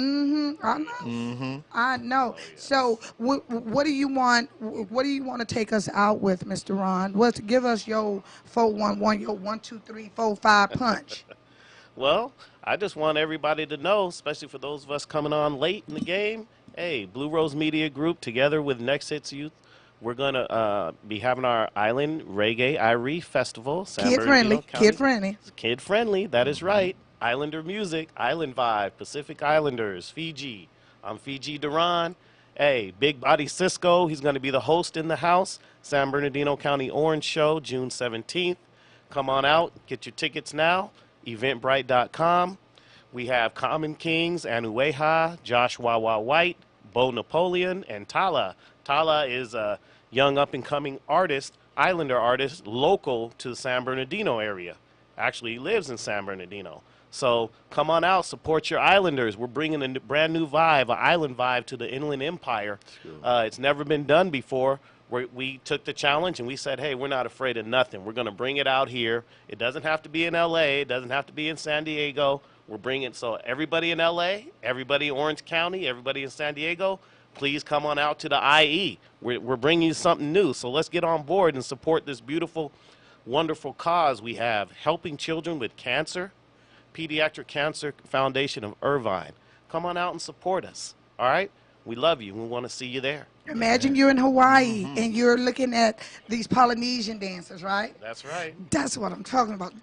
know. I know. Oh, yes. So, what do you want? What do you want to take us out with, Mr. Ron? Give us your 411, your 1, 2, 3, 4, 5 punch. Well, I just want everybody to know, especially for those of us coming on late in the game. Hey, Blue Rose Media Group, together with Next Hits Youth, we're going to be having our Island Reggae Irie Festival. Kid-friendly. Kid-friendly. Kid-friendly, that is right. Islander music, Island Vibe, Pacific Islanders, Fiji. I'm Fiji Duran. Hey, Big Body Cisco, he's going to be the host in the house. San Bernardino County Orange Show, June 17th. Come on out. Get your tickets now. Eventbrite.com. We have Common Kings, Anueha, Josh Wawa White, Bo Napoleon, and Tala. Tala is a young up-and-coming artist, Islander artist, local to the San Bernardino area. Actually, he lives in San Bernardino. So come on out, support your Islanders. We're bringing a brand new vibe, an island vibe to the Inland Empire. It's never been done before. We took the challenge and we said, hey, we're not afraid of nothing. We're going to bring it out here. It doesn't have to be in L.A. It doesn't have to be in San Diego. We're bringing so everybody in L.A., everybody in Orange County, everybody in San Diego, please come on out to the IE. We're bringing you something new. So let's get on board and support this beautiful, wonderful cause we have, helping children with cancer, Pediatric Cancer Foundation of Irvine. Come on out and support us, all right? We love you. We want to see you there. Imagine you're in Hawaii and you're looking at these Polynesian dancers, right? That's right. That's what I'm talking about.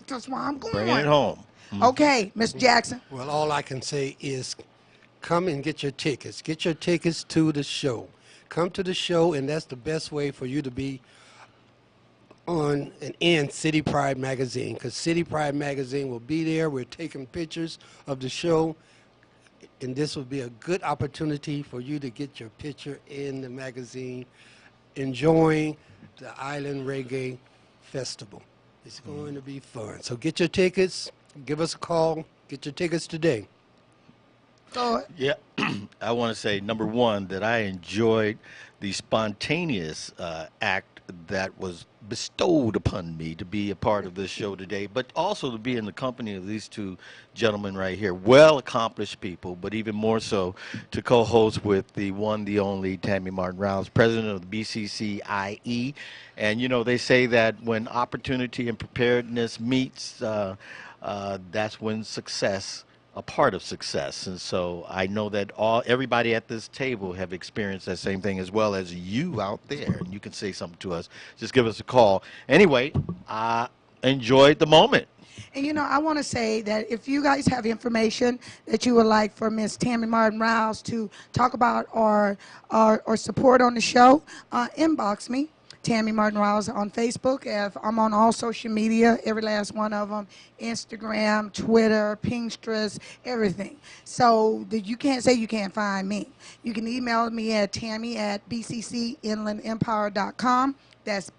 That's why I'm going. Bringing it home. Okay, Miss Jackson. Well, all I can say is come and get your tickets. Get your tickets to the show. Come to the show, and that's the best way for you to be on and in City Pride Magazine, because City Pride Magazine will be there. We're taking pictures of the show, and this will be a good opportunity for you to get your picture in the magazine, enjoying the Island Reggae Festival. It's going to be fun. So get your tickets. Give us a call. Get your tickets today. Yeah, I want to say, number one, that I enjoyed the spontaneous act that was bestowed upon me to be a part of this show today, but also to be in the company of these two gentlemen right here, well-accomplished people, but even more so to co-host with the one, the only Tammy Martin Rouse, president of the BCCIE. And, you know, they say that when opportunity and preparedness meets, that's when success, a part of success. And so I know that everybody at this table have experienced that same thing, as well as you out there. And you can say something to us. Just give us a call. Anyway, I enjoyed the moment. And, you know, I want to say that if you guys have information that you would like for Miss Tammy Martin Rouse to talk about or support on the show, inbox me. Tammy Martin Rouse on Facebook. I'm on all social media, every last one of them, Instagram, Twitter, Pinterest, everything. So you can't say you can't find me. You can email me at tammy@bccinlandempire.com. That's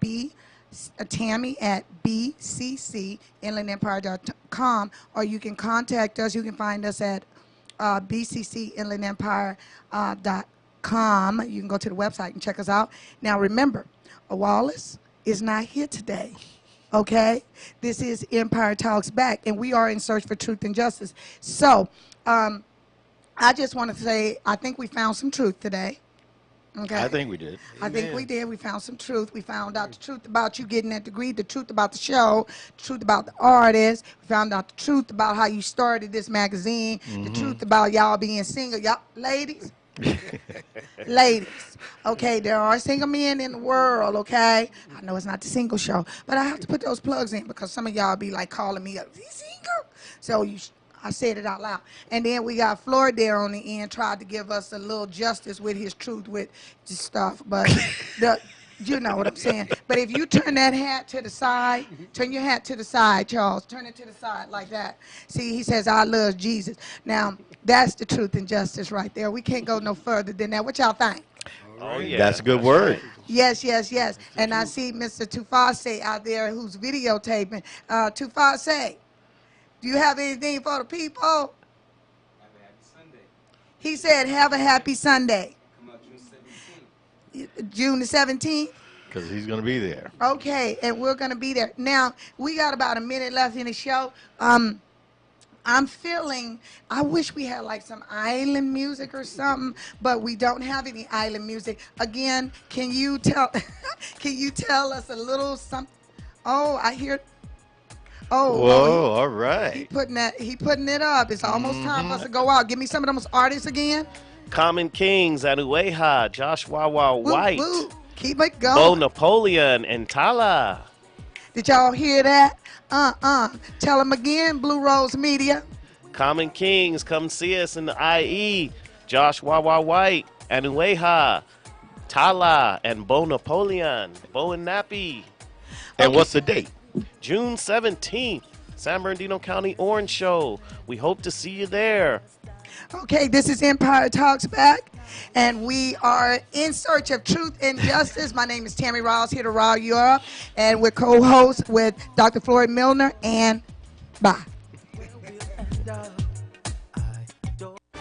Tammy@bccinlandempire.com. Or you can contact us. You can find us at bccinlandempire.com. You can go to the website and check us out. Now remember, Wallace is not here today, okay? This is Empire Talks Back, and we are in search for truth and justice. So I just want to say I think we found some truth today, okay? I think we did. I think we did. We found some truth. We found out the truth about you getting that degree, the truth about the show, the truth about the artist. We found out the truth about how you started this magazine, the truth about y'all being single. Y'all, ladies, ladies, okay, there are single men in the world, okay? I know it's not the single show, but I have to put those plugs in because some of y'all be like calling me up, is he single? So I said it out loud. And then we got Floyd there on the end, tried to give us a little justice with his truth with this stuff, but you know what I'm saying. But if you turn that hat to the side, turn your hat to the side, Charles. Turn it to the side like that. See, he says, I love Jesus. Now, that's the truth and justice right there. We can't go no further than that. What y'all think? Oh, yeah. That's a good word. Yes, yes, yes. And I see Mr. Tufase out there who's videotaping. Tufase, do you have anything for the people? Have a happy Sunday. He said, have a happy Sunday. Come out June 17th. June the 17th? Because he's going to be there. Okay, and we're going to be there. Now, we got about a minute left in the show. I'm feeling, I wish we had like some island music or something, but we don't have any island music. Again, can you tell us a little something? Oh, I hear. Oh, whoa, all right. He putting it up. It's almost time for us to go out. Give me some of those artists again. Common Kings, Anueha, Josh Wawa White, Woo. Keep it going. Bo Napoleon, and Tala. Did y'all hear that? Tell them again, Blue Rose Media. Common Kings, come see us in the IE. Josh Wawa White, Anueha, Tala and Bo Napoleon, Bo and Nappy. And what's the date? June 17th, San Bernardino County Orange Show. We hope to see you there. Okay, this is Empire Talks Back, and we are in search of truth and justice. My name is Tammy Rawls, here to rile you up, and we're co-hosts with Dr. Floyd Milner, and bye.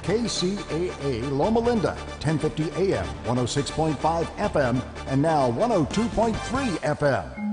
KCAA Loma Linda, 1050 AM, 106.5 FM, and now 102.3 FM.